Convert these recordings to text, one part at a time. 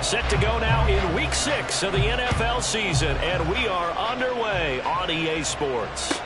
Set to go now in Week 6 of the NFL season, and we are underway on EA Sports.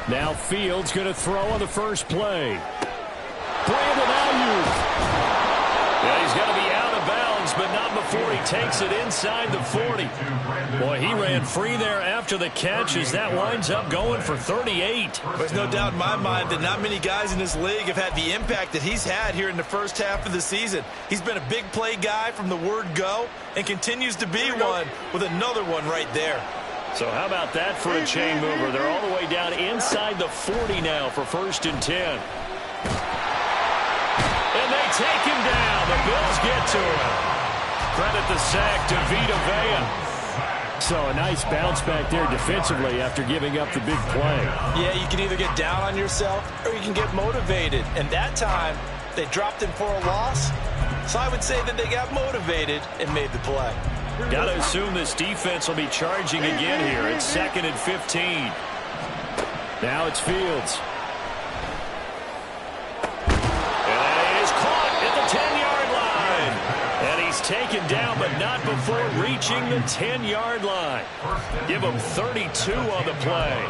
Now Fields going to throw on the first play. Brandon Ayuk. Yeah, he's going to be out of bounds, but not before he takes it inside the 40. Boy, he ran free there after the catch as that winds up going for 38. There's no doubt in my mind that not many guys in this league have had the impact that he's had here in the first half of the season. He's been a big play guy from the word go and continues to be one with another one right there. So how about that for a chain mover? They're all the way down inside the 40 now for 1st and 10. And they take him down. The Bills get to him. Credit the sack to Bbtv. So a nice bounce back there defensively after giving up the big play. Yeah, you can either get down on yourself or you can get motivated. And that time, they dropped him for a loss. So I would say that they got motivated and made the play. Got to assume this defense will be charging again here. It's 2nd and 15. Now it's Fields. And it is caught at the 10-yard line. And he's taken down, but not before reaching the 10-yard line. Give him 32 on the play.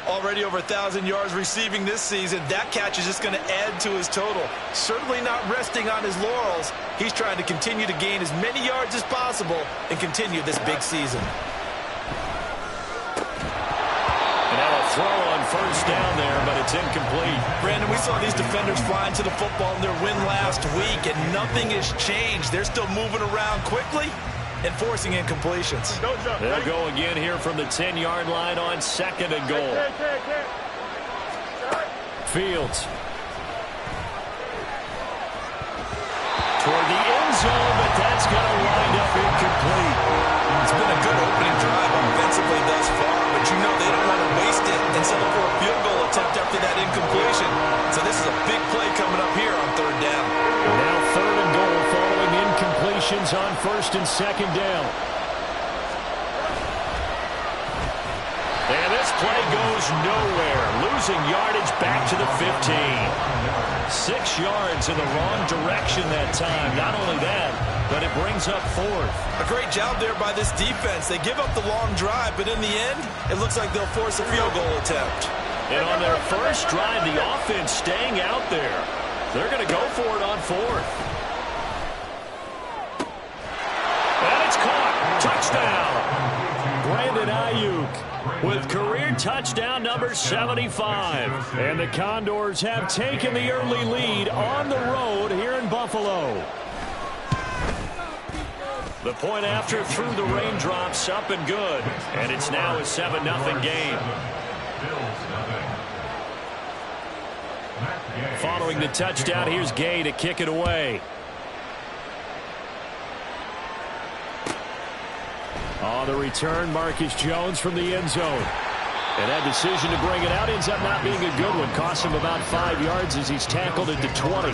Already over 1,000 yards receiving this season. That catch is just going to add to his total. Certainly not resting on his laurels. He's trying to continue to gain as many yards as possible and continue this big season. And now a throw on 1st down there, but it's incomplete. Brandon, we saw these defenders flying to the football in their win last week, and nothing has changed. They're still moving around quickly and forcing incompletions. They'll go again here from the 10-yard line on 2nd and goal. Fields. Toward the end zone, but that's going to wind up incomplete. It's been a good opening drive offensively thus far, but you know they don't want to waste it and settle for a field goal attempt after that incompletion. So this is a big play coming up here on 3rd down. Now 3rd and goal following incompletions on 1st and 2nd down. And this play goes nowhere. Losing yardage back to the 15. 6 yards in the wrong direction that time. Not only that, but it brings up 4th. A great job there by this defense. They give up the long drive, but in the end, it looks like they'll force a field goal attempt. And on their first drive, the offense staying out there. They're going to go for it on 4th. And it's caught. Touchdown. Brandon Ayuk with career touchdown number 75. And the Condors have taken the early lead on the road here in Buffalo. The point after through the raindrops up and good. And it's now a 7-0 game. Following the touchdown, here's Gay to kick it away. On the return, Marcus Jones from the end zone. And that decision to bring it out ends up not being a good one. Costs him about 5 yards as he's tackled at the 20.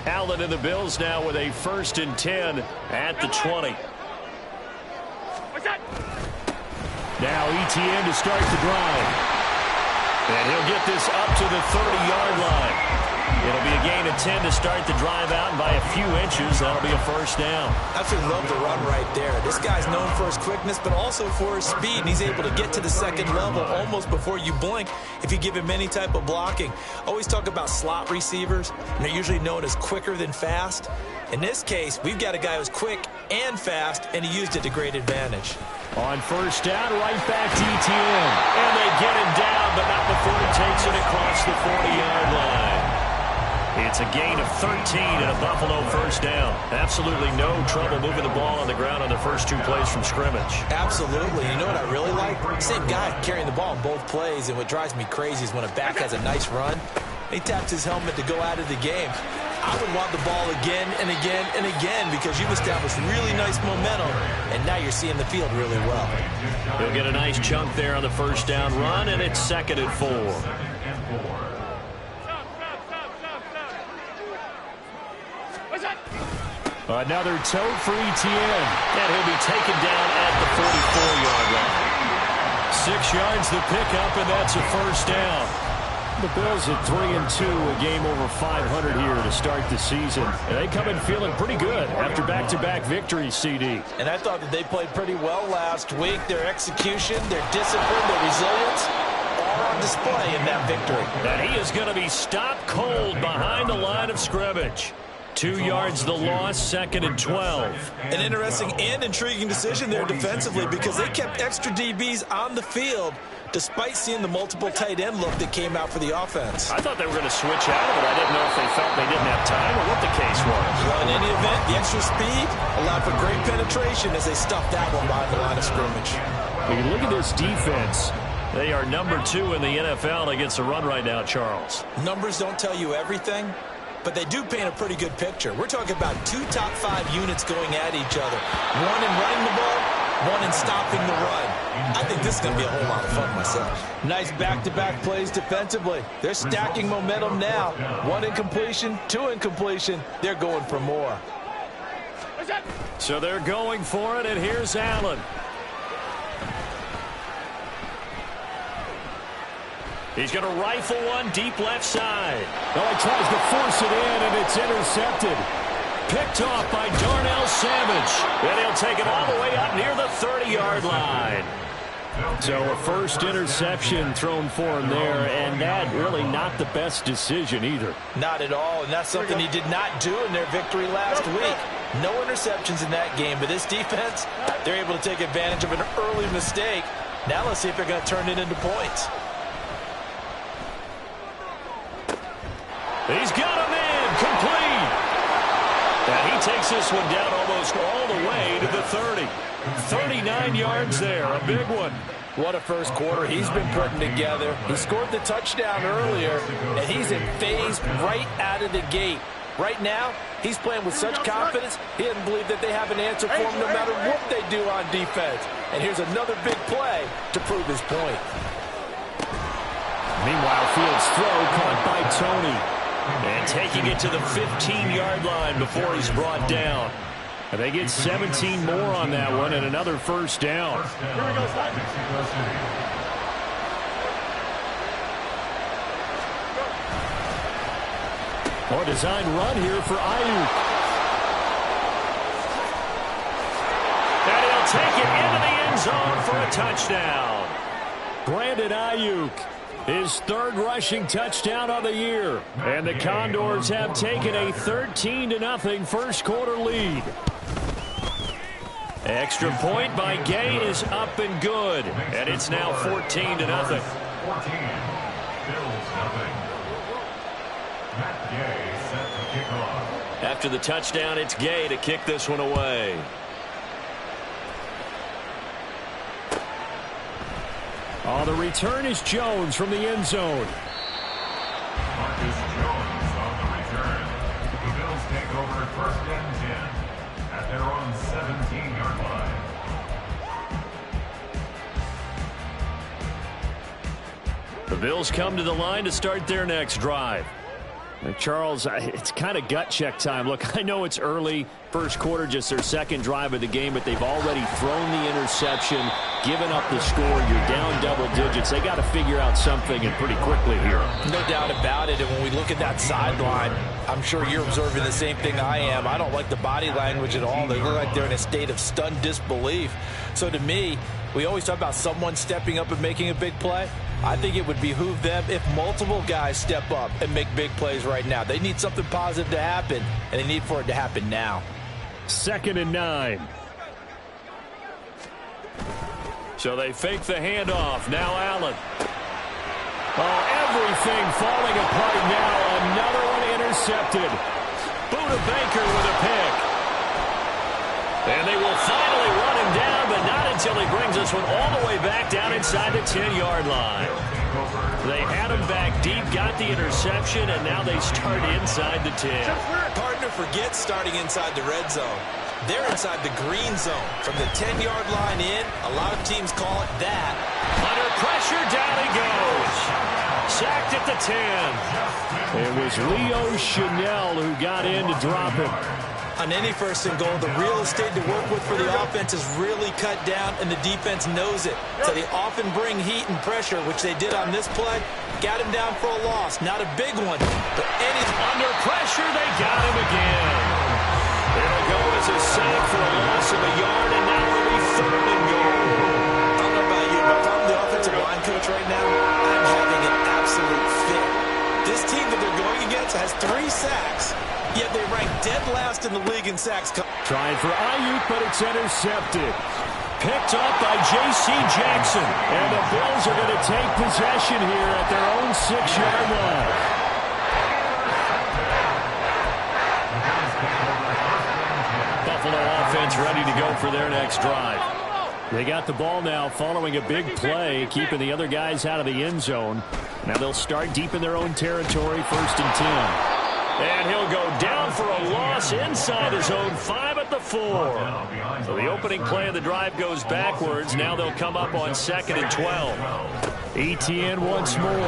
Allen and the Bills now with a 1st and 10 at the 20. Now ETN to start the drive. And he'll get this up to the 30-yard line. It'll be a gain of 10 to start the drive out, and by a few inches, that'll be a 1st down. Absolutely love the run right there. This guy's known for his quickness, but also for his speed, and he's able to get to the 2nd level almost before you blink if you give him any type of blocking. Always talk about slot receivers, and they're usually known as quicker than fast. In this case, we've got a guy who's quick and fast, and he used it to great advantage. On 1st down, right back to ETN. And they get him down, but not before he takes it across the 40-yard line. It's That's a gain of 13 and a Buffalo first down. Absolutely no trouble moving the ball on the ground on the first 2 plays from scrimmage. Absolutely. You know what I really like? Same guy carrying the ball in both plays, and what drives me crazy is when a back has a nice run, he taps his helmet to go out of the game. I would want the ball again and again and again because you've established really nice momentum, and now you're seeing the field really well. He'll get a nice chunk there on the first down run, and it's 2nd and 4. Another tote for Etienne. And he'll be taken down at the 44-yard line. 6 yards the pickup, and that's a first down. The Bills at 3-2, a game over 500 here to start the season. And they come in feeling pretty good after back-to-back victories, CD. And I thought that they played pretty well last week. Their execution, their discipline, their resilience, all on display in that victory. And he is going to be stopped cold behind the line of scrimmage. 2 yards the loss, 2nd and 12. An interesting and intriguing decision there defensively because they kept extra DBs on the field despite seeing the multiple tight end look that came out for the offense. I thought they were going to switch out of it. I didn't know if they felt they didn't have time or what the case was. Well, in any event, the extra speed allowed for great penetration as they stuffed that one behind the line of scrimmage. When you look at this defense, they are number 2 in the NFL against the run right now, Charles. Numbers don't tell you everything, but they do paint a pretty good picture. We're talking about 2 top 5 units going at each other. One in running the ball, one in stopping the run. I think this is going to be a whole lot of fun myself. Nice back-to-back plays defensively. They're stacking momentum now. 1 incompletion, 2 incompletion. They're going for more. So they're going for it, and here's Allen. He's going to rifle one deep left side. Oh, he tries to force it in, and it's intercepted. Picked off by Darnell Savage. And he'll take it all the way up near the 30-yard line. So a first interception thrown for him there, and that really not the best decision either. Not at all, and that's something he did not do in their victory last week. No interceptions in that game, but this defense, they're able to take advantage of an early mistake. Now let's see if they're going to turn it into points. He's got him in, complete. And he takes this one down almost all the way to the 30. 39 yards there, a big one. What a first quarter he's been putting together. He scored the touchdown earlier, and he's in phase right out of the gate. Right now, he's playing with such confidence, he doesn't believe that they have an answer for him no matter what they do on defense. And here's another big play to prove his point. Meanwhile, Fields' throw caught by Tony. And taking it to the 15-yard line before he's brought down. And they get 17 more on that one and another first down. Or design run here for Ayuk. And he'll take it into the end zone for a touchdown. Brandon Ayuk, his 3rd rushing touchdown of the year. And the Condors have taken a 13-0 first quarter lead. Extra point by Gay is up and good. And it's now 14-0. After the touchdown, it's Gay to kick this one away. Oh, the return is Jones from the end zone. Marcus Jones on the return. The Bills take over at 1st and 10 at their own 17-yard line. The Bills come to the line to start their next drive. Charles, it's kind of gut check time. Look, I know it's early, first quarter, just their 2nd drive of the game, but they've already thrown the interception, given up the score. You're down double digits. They got to figure out something, and pretty quickly here. No doubt about it. And when we look at that sideline, I'm sure you're observing the same thing I am. I don't like the body language at all. They look like they're in a state of stunned disbelief. So to me, we always talk about someone stepping up and making a big play. I think it would behoove them if multiple guys step up and make big plays right now. They need something positive to happen, and they need for it to happen now. 2nd and 9. So they fake the handoff. Now Allen. Oh, everything falling apart now. Another one intercepted. Buda Baker with a pick. And they will finally run him down, but not until he brings this one all the way back down inside the 10-yard line. They had him back deep, got the interception, and now they start inside the 10. Partner forgets starting inside the red zone. They're inside the green zone. From the 10-yard line in, a lot of teams call it that. Under pressure, down he goes. Sacked at the 10. It was Leo Chanel who got in to drop him. On any first and goal, the real estate to work with for the offense is really cut down, and the defense knows it. So they often bring heat and pressure, which they did on this play. Got him down for a loss. Not a big one, but under pressure, they got him again. It'll go as a sack for a loss of a yard, and now it'll be 3rd and goal. I don't know about you, but if I'm the offensive line coach right now, I'm having an absolute fit. This team that they're going against has 3 sacks. Yet they rank dead last in the league in sacks. Trying for Ayuk, but it's intercepted. Picked up by J.C. Jackson. And the Bills are going to take possession here at their own 6-yard line. Buffalo offense ready to go for their next drive. They got the ball now following a big play, keeping the other guys out of the end zone. Now they'll start deep in their own territory, 1st and 10. And he'll go down for a loss inside his own 5 at the 4. So the opening play of the drive goes backwards. Now they'll come up on 2nd and 12. ETN once more. And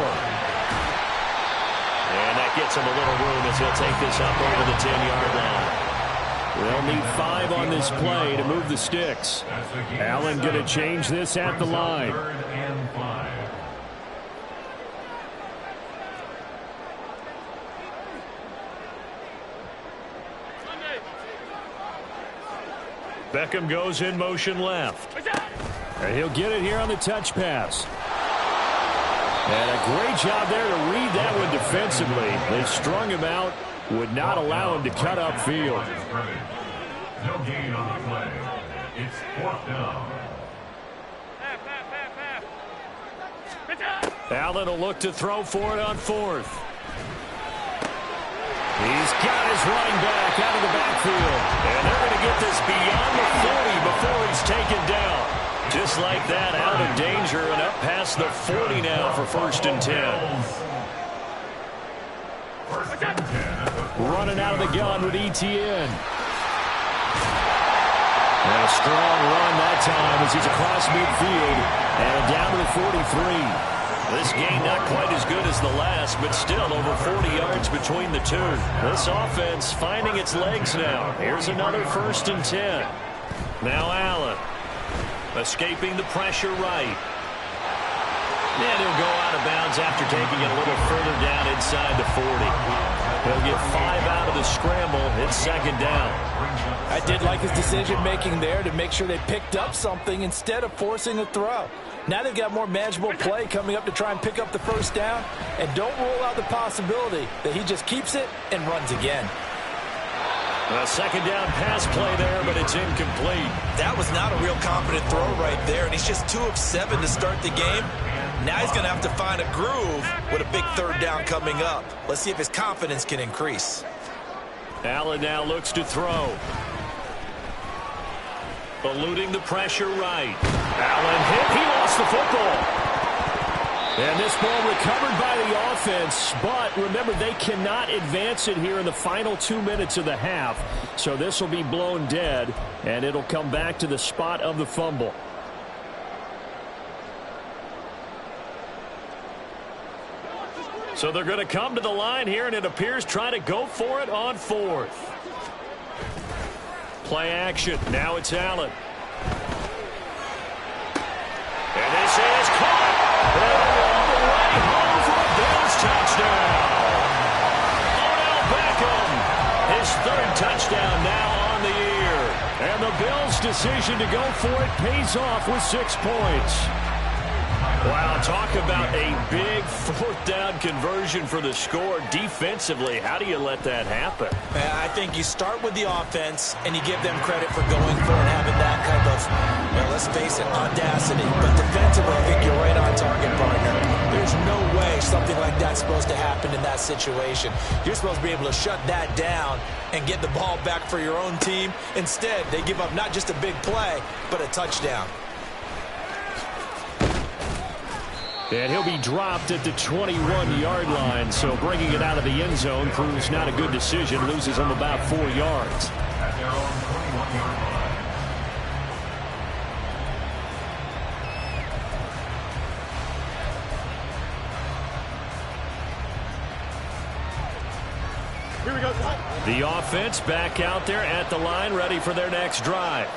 that gets him a little room as he'll take this up over the 10-yard line. They'll need 5 on this play to move the sticks. Allen going to change this at the line. Beckham goes in motion left. And he'll get it here on the touch pass. And a great job there to read that one defensively. They strung him out, would not allow him to cut upfield. No gain on the play. It's 4th down. Allen will look to throw for it on 4th. He's got his running back out of the backfield. And they're going to get this beyond the 40 before he's taken down. Just like that, out of danger and up past the 40 now for 1st and 10. Running out of the gun with ETN. And a strong run that time as he's across midfield and down to the 43. This game not quite as good as the last, but still over 40 yards between the two. This offense finding its legs now. Here's another 1st and 10. Now Allen escaping the pressure right. And he'll go out of bounds after taking it a little further down inside the 40. He'll get 5 out of the scramble. It's 2nd down. I did like his decision-making there to make sure they picked up something instead of forcing a throw. Now they've got more manageable play coming up to try and pick up the 1st down. And don't rule out the possibility that he just keeps it and runs again. A 2nd down pass play there, but it's incomplete. That was not a real confident throw right there, and he's just 2 of 7 to start the game. Now he's going to have to find a groove with a big 3rd down coming up. Let's see if his confidence can increase. Allen now looks to throw. Eluding the pressure right. Allen hit. He lost the football. And this ball recovered by the offense, but remember, they cannot advance it here in the final 2 minutes of the half. So this will be blown dead, and it'll come back to the spot of the fumble. So they're going to come to the line here, and it appears trying to go for it on 4th. Play action. Now it's Allen. And this is caught. All the way home for a Bills touchdown. Odell Beckham, his 3rd touchdown now on the year. And the Bills' decision to go for it pays off with 6 points. Wow, talk about a big 4th down conversion for the score. Defensively, how do you let that happen? I think you start with the offense, and you give them credit for going for it and having that kind of, well, let's face it, audacity. But defensively, I think you're right on target, partner. There's There's no way something like that's supposed to happen in that situation. You're supposed to be able to shut that down and get the ball back for your own team. Instead, they give up not just a big play, but a touchdown. And he'll be dropped at the 21-yard line, so bringing it out of the end zone proves not a good decision. Loses him about 4 yards. At their own 21-yard line. Here we go. The offense back out there at the line, ready for their next drive.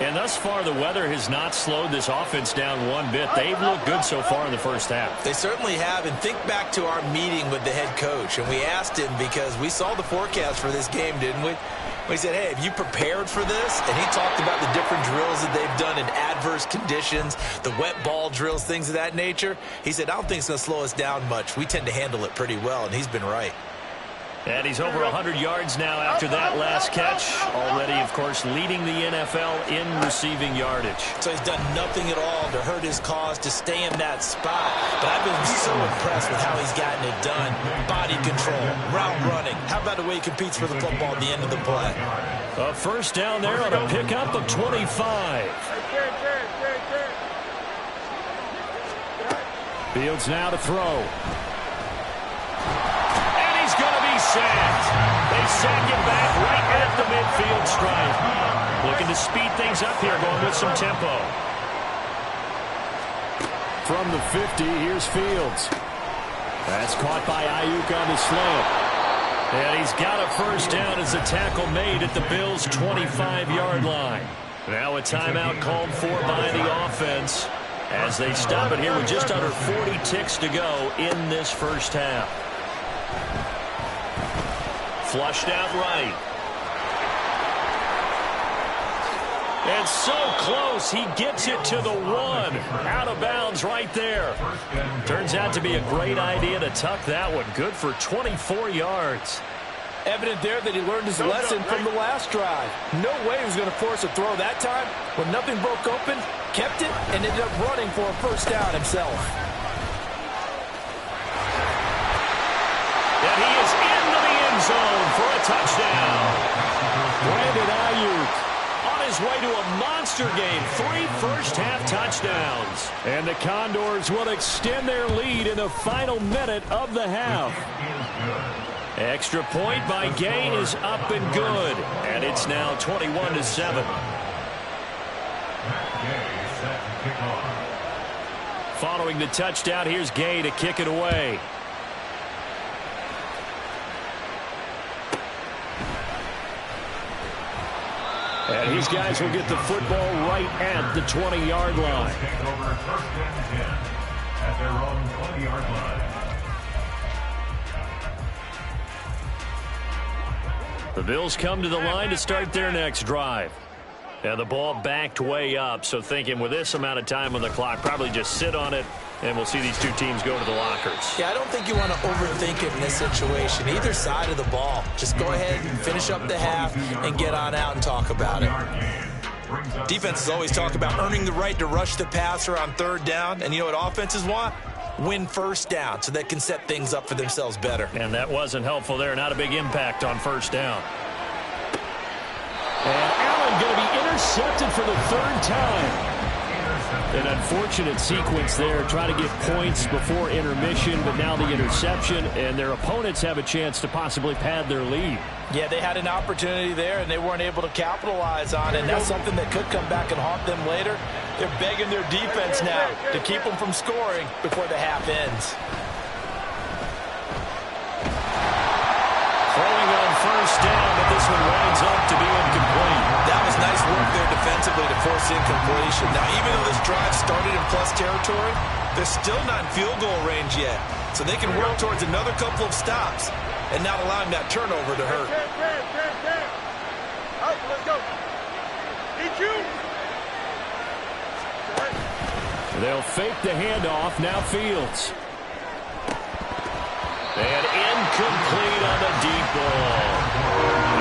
And thus far, the weather has not slowed this offense down one bit. They've looked good so far in the first half. They certainly have. And think back to our meeting with the head coach. And we asked him because we saw the forecast for this game, didn't we? We said, hey, have you prepared for this? And he talked about the different drills that they've done in adverse conditions, the wet ball drills, things of that nature. He said, I don't think it's going to slow us down much. We tend to handle it pretty well, and he's been right. And he's over 100 yards now after that last catch. Already, of course, leading the NFL in receiving yardage. So he's done nothing at all to hurt his cause, to stay in that spot. But I've been so impressed with how he's gotten it done. Body control, route running. How about the way he competes for the football at the end of the play? A first down there on a pickup of 25. Fields now to throw. Sacked. They sack him back right at the midfield stripe. Looking to speed things up here, going with some tempo. From the 50, here's Fields. That's caught by Ayuk on the slant. And he's got a first down as the tackle made at the Bills' 25-yard line. Now a timeout called for by the offense as they stop it here with just under 40 ticks to go in this first half. Flushed out right. And so close, he gets it to the 1. Out of bounds right there. Turns out to be a great idea to tuck that one. Good for 24 yards. Evident there that he learned his lesson from the last drive. No way he was going to force a throw that time. When nothing broke open, kept it, and ended up running for a first down himself. And he is into the end zone for a touchdown. Brandon Ayuk on his way to a monster game. 3 first-half touchdowns. And the Condors will extend their lead in the final minute of the half. Extra point by Gay is up and good. And it's now 21-7. Following the touchdown, here's Gay to kick it away. And these guys will get the football right at the 20-yard line. Take over first and 10 at their own 20-yard line. The Bills come to the line to start their next drive. And the ball backed way up, so thinking with this amount of time on the clock, probably just sit on it, and we'll see these two teams go to the lockers. Yeah, I don't think you want to overthink it in this situation. Either side of the ball. Just go ahead and finish up the half and get on out and talk about it. Defenses always talk about earning the right to rush the passer on third down. And you know what offenses want? Win first down so they can set things up for themselves better. And that wasn't helpful there. Not a big impact on first down. And Allen going to be intercepted for the 3rd time. An unfortunate sequence there, trying to get points before intermission, but now the interception, and their opponents have a chance to possibly pad their lead. Yeah, they had an opportunity there, and they weren't able to capitalize on it. And that's something that could come back and haunt them later. They're begging their defense now to keep them from scoring before the half ends. Throwing on first down, but this one winds up to be incomplete. That was nice work there defensively to force incompletion. Now, even though this drive started in plus territory, they're still not in field goal range yet. So they can work towards another couple of stops and not allowing that turnover to hurt. Out, let's go. Eat you. They'll fake the handoff. Now Fields. And incomplete on the deep ball.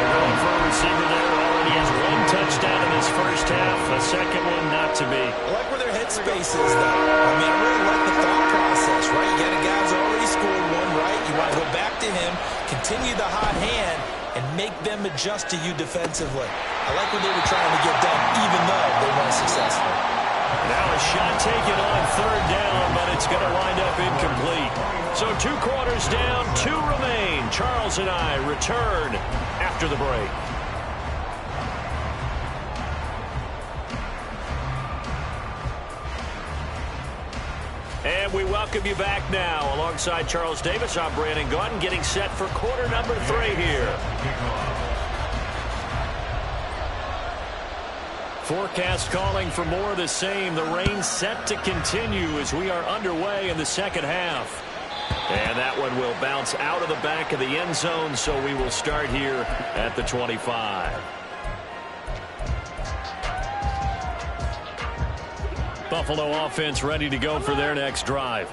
They're going for a receiver there. Already has 1 touchdown in his first half. A second one not to be. I like where their headspace is, though. I mean, I really like the thought process, right? You got a guy who's already scored one, right? You want to go back to him, continue the hot hand, and make them adjust to you defensively. I like what they were trying to get done, even though they weren't successful. Now a shot taken on third down, but it's going to wind up incomplete. So 2 quarters down, 2 remain. Charles and I return after the break. And we welcome you back now. Alongside Charles Davis, I'm Brandon Gaudin, getting set for quarter number 3 here. Forecast calling for more of the same. The rain set to continue as we are underway in the second half. And that one will bounce out of the back of the end zone, so we will start here at the 25. Buffalo offense ready to go for their next drive.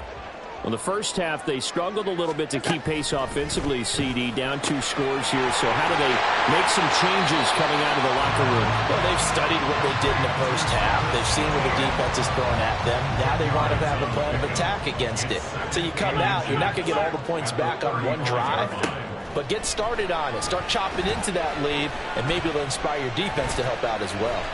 In the first half, they struggled a little bit to keep pace offensively, CD, down 2 scores here. So how do they make some changes coming out of the locker room? Well, they've studied what they did in the first half. They've seen what the defense is throwing at them. Now they want to have a plan of attack against it. So you come out, you're not going to get all the points back on one drive, but get started on it. Start chopping into that lead, and maybe it'll inspire your defense to help out as well.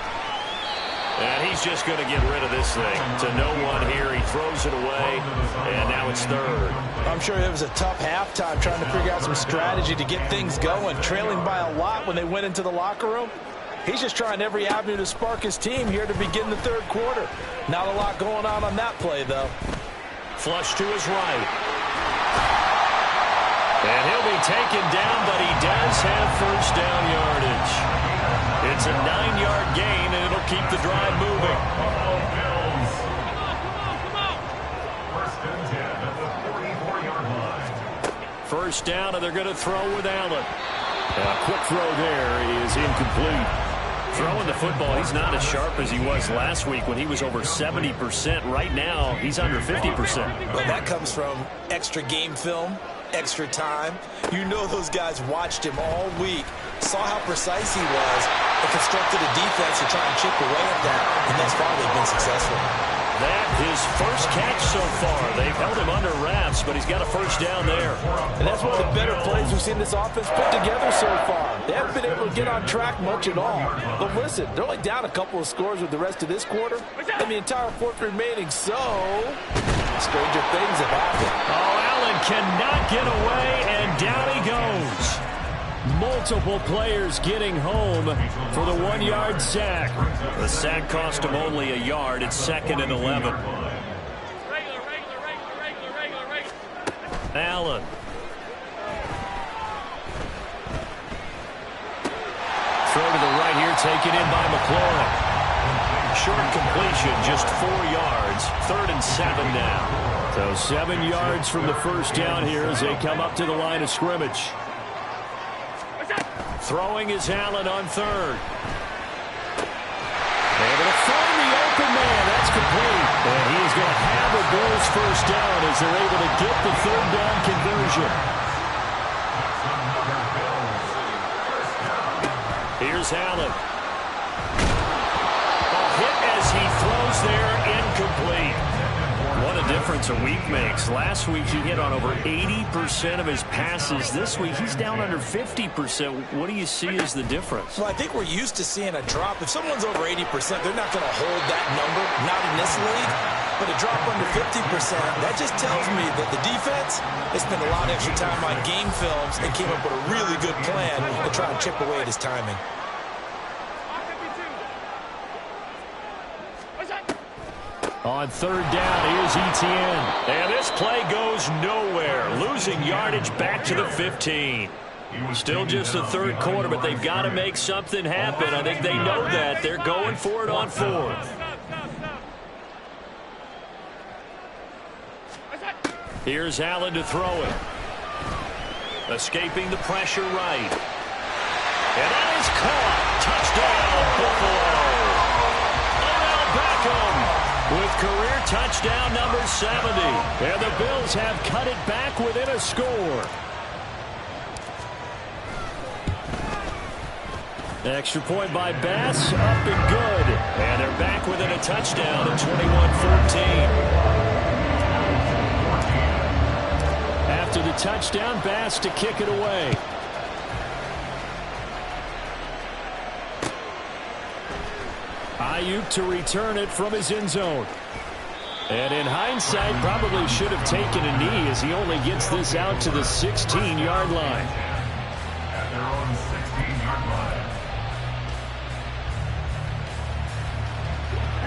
And he's just going to get rid of this thing to no one here. He throws it away, and now it's third. I'm sure it was a tough halftime trying to figure out some strategy to get things going, trailing by a lot when they went into the locker room. He's just trying every avenue to spark his team here to begin the third quarter. Not a lot going on that play, though. Flush to his right. And he'll be taken down, but he does have first down yardage. It's a 9-yard gain, and it'll keep the drive moving. First down, and they're going to throw with Allen. A quick throw there is incomplete. Throwing the football, he's not as sharp as he was last week when he was over 70%. Right now, he's under 50%. Well, that comes from extra game film, extra time. You know those guys watched him all week, saw how precise he was, and constructed a defense to try and chip away at that, and thus far they've been successful. That his first catch so far. They've held him under wraps, but he's got a first down there. And that's one of the better plays we've seen this offense put together so far. They haven't been able to get on track much at all. But listen, they're only down a couple of scores with the rest of this quarter and the entire fourth remaining, so stranger things have happened. Oh, Allen cannot get away, and down he goes. Multiple players getting home for the 1-yard sack. The sack cost him only a yard. It's 2nd and 11. Allen. Throw to the right here, taken in by McLaurin. Short completion, just 4 yards. 3rd and 7 now. So 7 yards from the first down here as they come up to the line of scrimmage. Throwing is Allen on 3rd. Able to find the open man. That's complete. And he is going to have a Bills first down as they're able to get the 3rd down conversion. Here's Allen. A hit as he throws there, incomplete. What a difference a week makes. Last week he hit on over 80% of his passes. This week he's down under 50%. What do you see as the difference? Well, I think we're used to seeing a drop. If someone's over 80%, they're not going to hold that number, not in this league. But a drop under 50%, that just tells me that the defense has spent a lot of extra time on game films and came up with a really good plan to try and chip away at his timing. On 3rd down, here's Etienne. And this play goes nowhere. Losing yardage back to the 15. Still just the 3rd quarter, but they've got to make something happen. I think they know that. They're going for it on 4th. Here's Allen to throw it. Escaping the pressure right. And that is caught. Touchdown, Buffalo. Odell Beckham with career touchdown number 70. And the Bills have cut it back within a score. Extra point by Bass, up and good. And they're back within a touchdown at 21-14. After the touchdown, Bass to kick it away. Ayuk to return it from his end zone. And in hindsight, probably should have taken a knee as he only gets this out to the 16-yard line. At their own 16-yard line.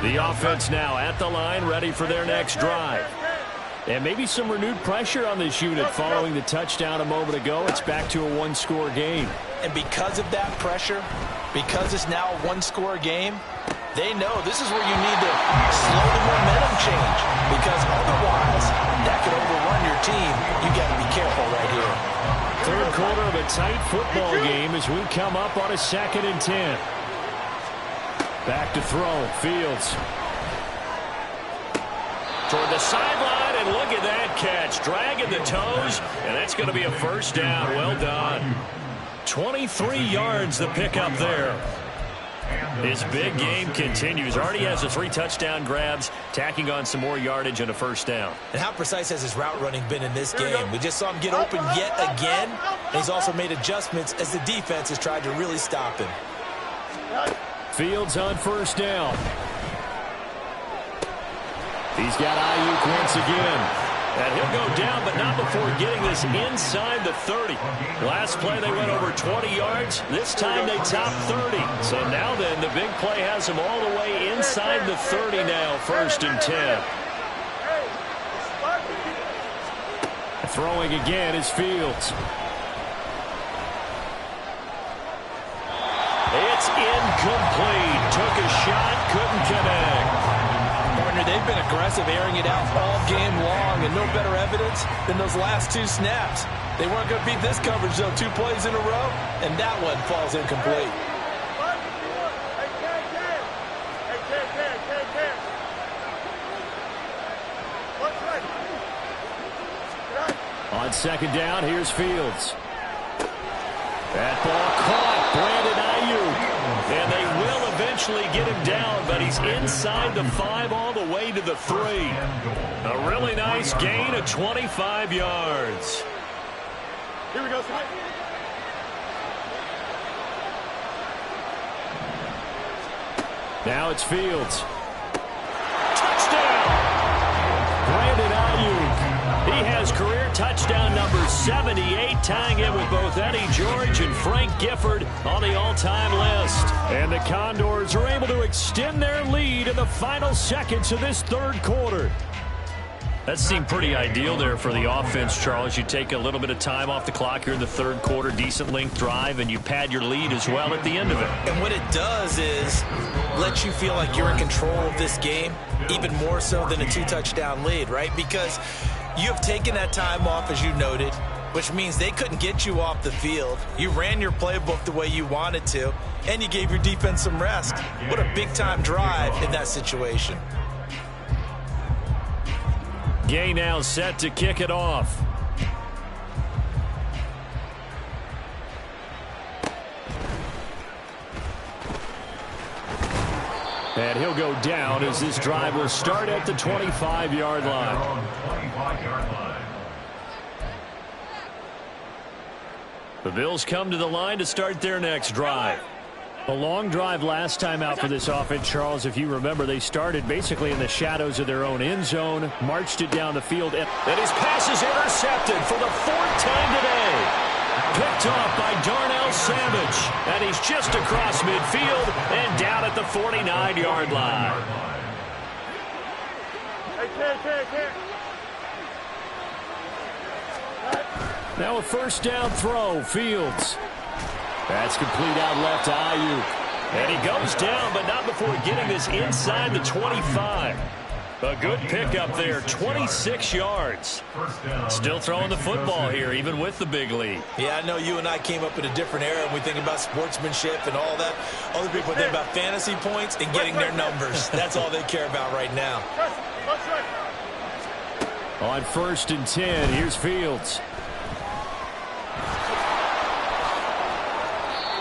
The offense now at the line, ready for their next drive. And maybe some renewed pressure on this unit following the touchdown a moment ago. It's back to a one-score game. And because of that pressure, because it's now a one-score game, they know this is where you need to slow the momentum change, because otherwise that could overrun your team. You got to be careful right here. Third quarter of a tight football game as we come up on a 2nd and 10. Back to throw. Fields. Toward the sideline, and look at that catch. Dragging the toes, and that's going to be a first down. Well done. 23 yards the pickup there. His big game continues. Already has the 3 touchdown grabs, tacking on some more yardage and a first down. And how precise has his route running been in this game? We just saw him get open yet again. And he's also made adjustments as the defense has tried to really stop him. Fields on first down. He's got Ayuk once again. And he'll go down, but not before getting this inside the 30. Last play, they went over 20 yards. This time, they topped 30. So now then, the big play has them all the way inside the 30 now, 1st and 10. Throwing again is Fields. It's incomplete. Took a shot, couldn't connect. They've been aggressive, airing it out all game long, and no better evidence than those last 2 snaps. They weren't going to beat this coverage, though, 2 plays in a row, and that one falls incomplete. On 2nd down, here's Fields. That ball caught. Brandon Ayuk. And they will eventually get him down, but he's inside the 5 all the way to the 3. A really nice gain of 25 yards. Here we go, Smith. Now it's Fields. Touchdown! Brandon Ayuk. He has career touchdown number 78, tying it with both Eddie George and Frank Gifford on the all-time list. And the Condors are able to extend their lead in the final seconds of this 3rd quarter. That seemed pretty ideal there for the offense, Charles. You take a little bit of time off the clock here in the 3rd quarter, decent length drive, and you pad your lead as well at the end of it. And what it does is let you feel like you're in control of this game, even more so than a 2-touchdown lead, right? Because you have taken that time off, as you noted, which means they couldn't get you off the field. You ran your playbook the way you wanted to, and you gave your defense some rest. What a big-time drive in that situation. Gay now set to kick it off. And he'll go down as this drive will start at the 25-yard line. The Bills come to the line to start their next drive. A long drive last time out for this offense, Charles. If you remember, they started basically in the shadows of their own end zone, marched it down the field, and his pass is intercepted for the 4th time today. Picked off by Darnell Savage, and he's just across midfield and down at the 49-yard line. Now a first down throw, Fields. That's complete out left to Ayuk. And he goes down, but not before getting this inside the 25. A good pickup there, 26 yards. Still throwing the football here, even with the big lead. Yeah, I know you and I came up in a different era when we think about sportsmanship and all that. Other people think about fantasy points and getting their numbers. That's all they care about right now. On 1st and 10, here's Fields.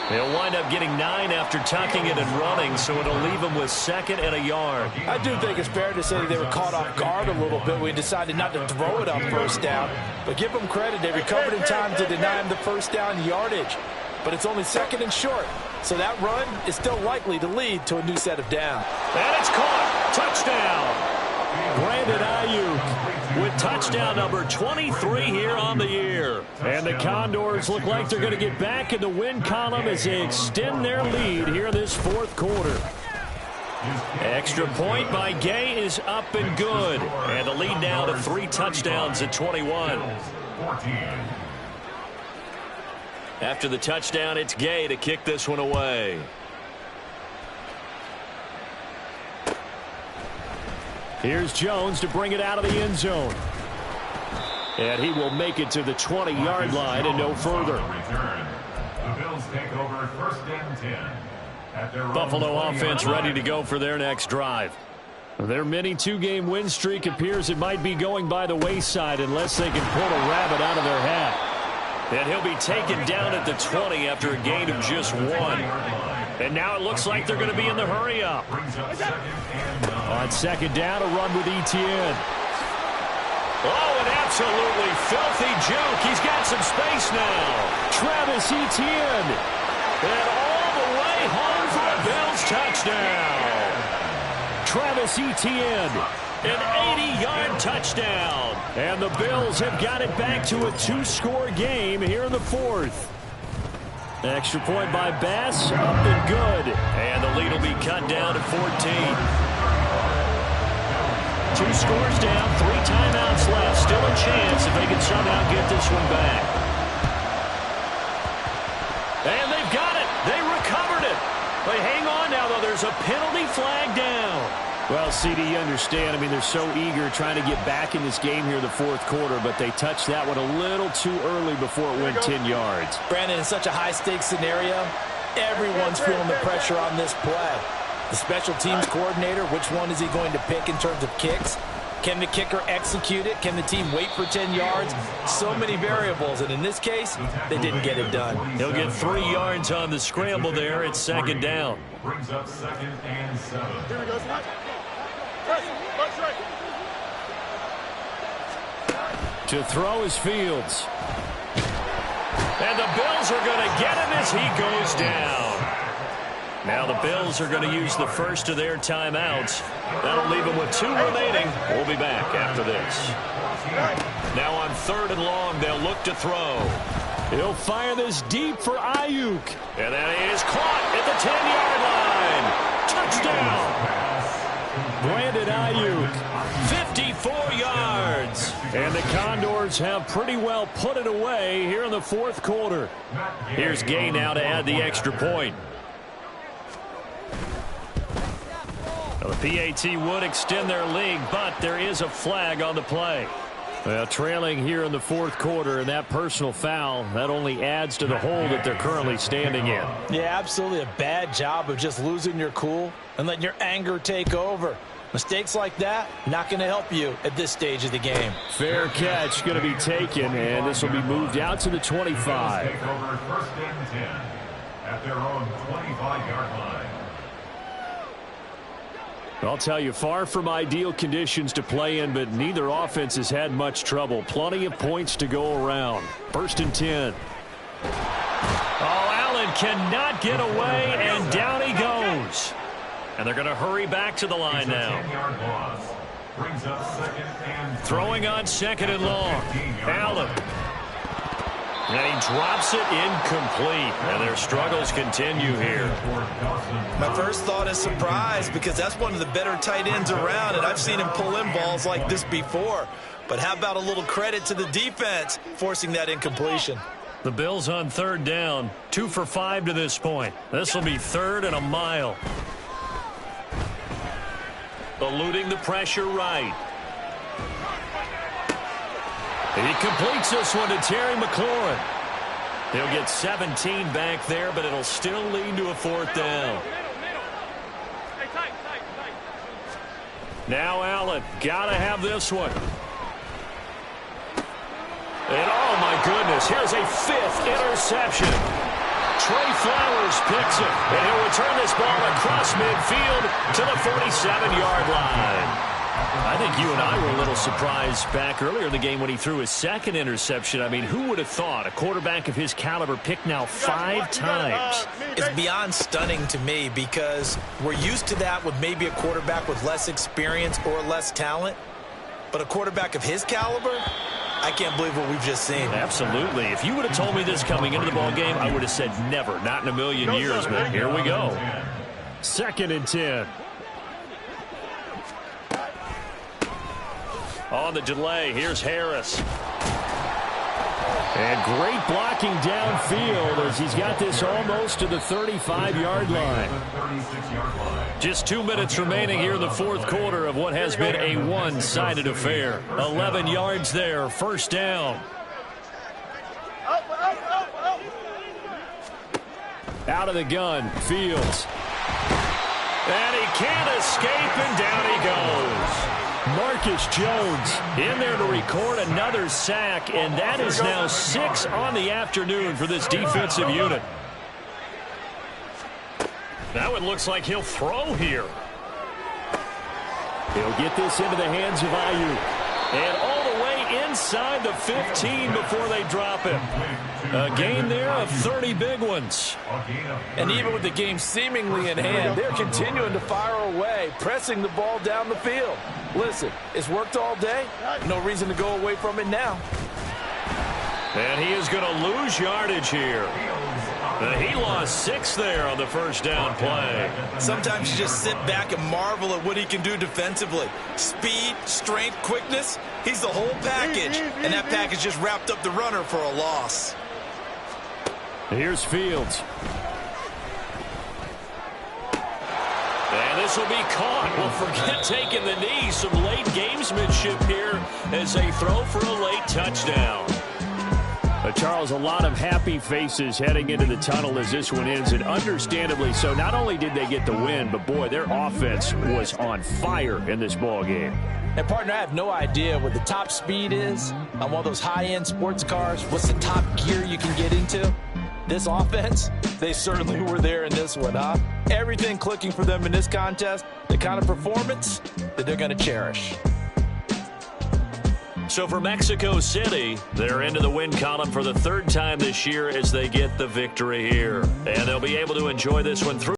He'll wind up getting 9 after tucking it and running, so it'll leave him with 2nd and a yard. I do think it's fair to say they were caught off guard a little bit. We decided not to throw it on 1st down. But give them credit. They recovered in time to deny him the 1st down yardage. But it's only 2nd and short. So that run is still likely to lead to a new set of downs. And it's caught. Touchdown. Brandon Ayuk with touchdown number 23 here on the year. And the Condors look like they're going to get back in the win column as they extend their lead here in this 4th quarter. Extra point by Gay is up and good. And the lead now to 3 touchdowns at 21. After the touchdown, it's Gay to kick this one away. Here's Jones to bring it out of the end zone. And he will make it to the 20-yard line and no further. The Bills take over 1st and 10. At their Buffalo offense ready to go for their next drive. Their mini 2-game win streak appears it might be going by the wayside unless they can pull a rabbit out of their hat. And he'll be taken down at the 20 after a gain of just 1. And now it looks like they're going to be in the hurry-up. On 2nd down, a run with Etienne. Oh, an absolutely filthy juke. He's got some space now. Travis Etienne. And all the way home for a Bills touchdown. Travis Etienne. An 80-yard touchdown. And the Bills have got it back to a 2-score game here in the 4th. Extra point by Bass, up and good. And the lead will be cut down to 14. 2 scores down, 3 timeouts left. Still a chance if they can somehow get this one back. And they've got it. They recovered it. But hang on now, though. There's a penalty flag down. Well, CD, you understand. I mean, they're so eager trying to get back in this game here in the 4th quarter, but they touched that one a little too early before it went 10 yards. Brandon, in such a high-stakes scenario, everyone's feeling the pressure on this play. The special teams coordinator, which one is he going to pick in terms of kicks? Can the kicker execute it? Can the team wait for 10 yards? So many variables, and in this case, they didn't get it done. He'll get 3 yards on the scramble there. It's 2nd down. Brings up 2nd and 7. Here we go. To throw is Fields. And the Bills are going to get him as he goes down. Now the Bills are going to use the first of their timeouts. That'll leave them with 2 remaining. We'll be back after this. Now on 3rd and long, they'll look to throw. He'll fire this deep for Ayuk. And that is caught at the 10-yard line. Touchdown. Brandon Ayuk, 54 yards. And the Condors have pretty well put it away here in the 4th quarter. Here's Gay now to add the extra point. Well, the PAT would extend their lead, but there is a flag on the play. Well, trailing here in the 4th quarter, and that personal foul, that only adds to the hole that they're currently standing in. Yeah, absolutely a bad job of just losing your cool and letting your anger take over. Mistakes like that, not going to help you at this stage of the game. Fair catch going to be taken, and this will be moved out to the 25. Take over 1st and 10 at their own 25-yard line. I'll tell you, far from ideal conditions to play in, but neither offense has had much trouble. Plenty of points to go around. 1st and 10. Oh, Allen cannot get away, and down he goes. And they're going to hurry back to the line now. Throwing on 2nd and long. Allen. And he drops it incomplete. And their struggles continue here. My first thought is surprise, because that's one of the better tight ends around, and I've seen him pull in balls like this before. But how about a little credit to the defense forcing that incompletion? The Bills on 3rd down. 2 for 5 to this point. This will be 3rd and a mile. Eluding the pressure right. He completes this one to Terry McLaurin. He'll get 17 back there, but it'll still lead to a 4th down. Now Allen, gotta have this one. And oh my goodness, here's a 5th interception. Trey Flowers picks it, and he'll return this ball across midfield to the 47-yard line. I think you and I were a little surprised back earlier in the game when he threw his second interception. I mean, who would have thought a quarterback of his caliber picked now 5 times? It's beyond stunning to me because we're used to that with maybe a quarterback with less experience or less talent. But a quarterback of his caliber, I can't believe what we've just seen. Absolutely. If you would have told me this coming into the ball game, I would have said never, not in a million years. But here we go. 2nd and 10. On the delay, here's Harris. And great blocking downfield as he's got this almost to the 35-yard line. Just 2 minutes remaining here in the 4th quarter of what has been a one-sided affair. 11 yards there, first down. Out of the gun, Fields. And he can't escape, and down he goes. Marcus Jones in there to record another sack, and that is now 6 on the afternoon for this defensive unit. That one looks like he'll throw here. He'll get this into the hands of Ayuk. And all the way inside the 15 before they drop him. A gain there of 30 big ones. And even with the game seemingly in hand, they're continuing to fire away, pressing the ball down the field. Listen, it's worked all day. No reason to go away from it now. And he is going to lose yardage here. He lost 6 there on the first down play. Sometimes you just sit back and marvel at what he can do defensively. Speed, strength, quickness, he's the whole package. And that package just wrapped up the runner for a loss. Here's Fields. And this will be caught. Well, forget taking the knee. Some late gamesmanship here as they throw for a late touchdown. Charles, a lot of happy faces heading into the tunnel as this one ends, and understandably so. Not only did they get the win, but, boy, their offense was on fire in this ball game. And, partner, I have no idea what the top speed is on one of those high-end sports cars. What's the top gear you can get into? This offense, they certainly were there in this one, huh? Everything clicking for them in this contest, the kind of performance that they're going to cherish. So for Mexico City, they're into the win column for the 3rd time this year as they get the victory here. And they'll be able to enjoy this one through.